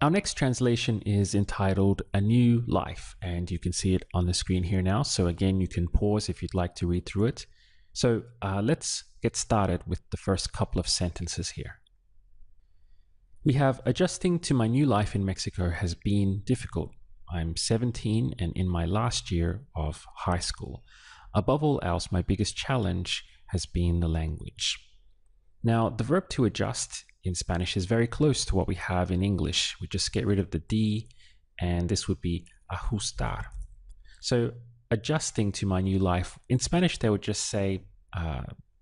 Our next translation is entitled A New Life, and you can see it on the screen here now. So again, you can pause if you'd like to read through it. So let's get started with the first couple of sentences here. We have, adjusting to my new life in Mexico has been difficult. I'm 17 and in my last year of high school. Above all else, my biggest challenge has been the language. Now, the verb to adjust in Spanish is very close to what we have in English. We just get rid of the D, and this would be ajustar. So, adjusting to my new life, in Spanish, they would just say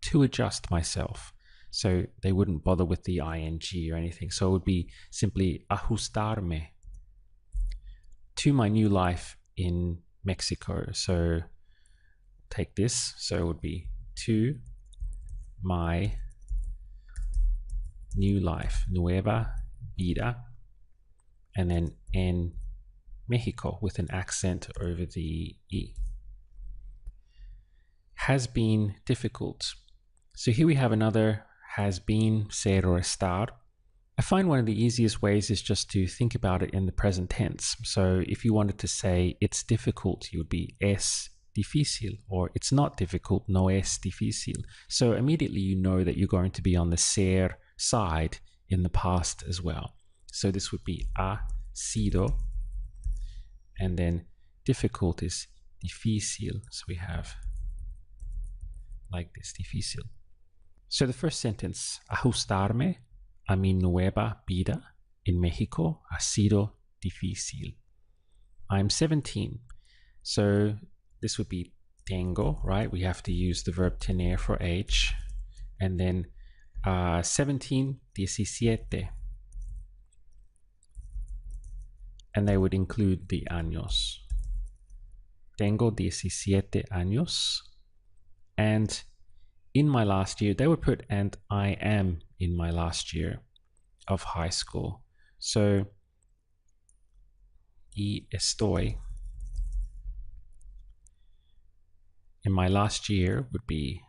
to adjust myself. So they wouldn't bother with the ing or anything. So it would be simply ajustarme to my new life in Mexico. So take this. So it would be to my new life, nueva vida, and then en Mexico with an accent over the E. Has been difficult. So here we have another has been, ser or estar. I find one of the easiest ways is just to think about it in the present tense. So if you wanted to say it's difficult, you would be es difícil, or it's not difficult, no es difícil. So immediately you know that you're going to be on the ser side in the past as well. So this would be ha sido, and then difficult is difícil. So we have like this, difícil. So the first sentence, ajustarme a mi nueva vida en México ha sido difícil. I'm 17. So this would be tengo, right? We have to use the verb tener for age. And then 17, 17. And they would include the años. Tengo 17 años. And in my last year, they would put, and I am in my last year of high school. So, y estoy in my last year would be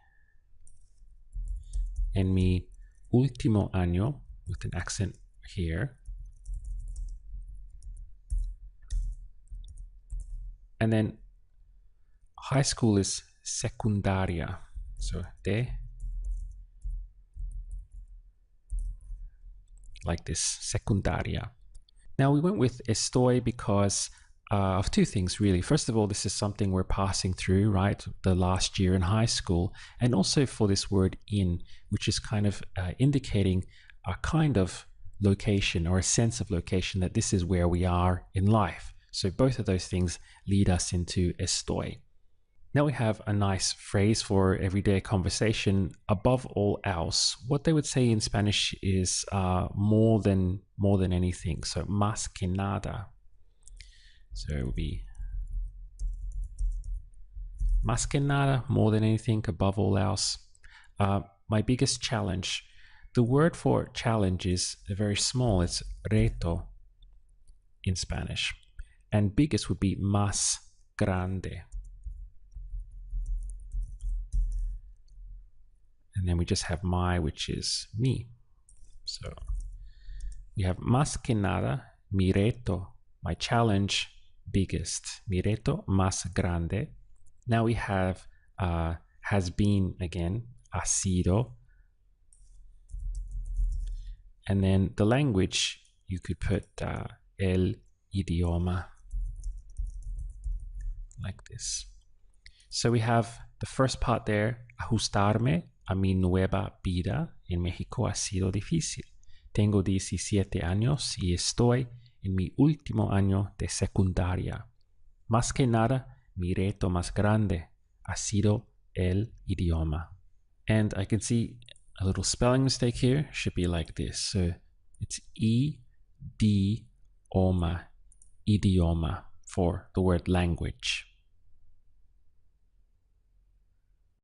en mi último año, with an accent here. And then high school is secundaria. So de, like this, secundaria. Now we went with estoy because of two things really. First of all, this is something we're passing through, right? The last year in high school, and also for this word in, which is kind of indicating a kind of location or a sense of location, that this is where we are in life. So both of those things lead us into estoy. Now we have a nice phrase for everyday conversation, above all else. What they would say in Spanish is more than anything. So más que nada. So it would be más que nada, more than anything, above all else. My biggest challenge. The word for challenge is very small. It's reto in Spanish. And biggest would be más grande. And then we just have my, which is me. So we have más que nada, mi reto, my challenge, biggest. Mi reto más grande. Now we have has been again, ha sido. And then the language, you could put el idioma, like this. So we have the first part there, ajustarme a mi nueva vida en México ha sido difícil. Tengo 17 años y estoy en mi último año de secundaria. Más que nada, mi reto más grande ha sido el idioma. And I can see a little spelling mistake here. Should be like this. So it's idioma, idioma for the word language.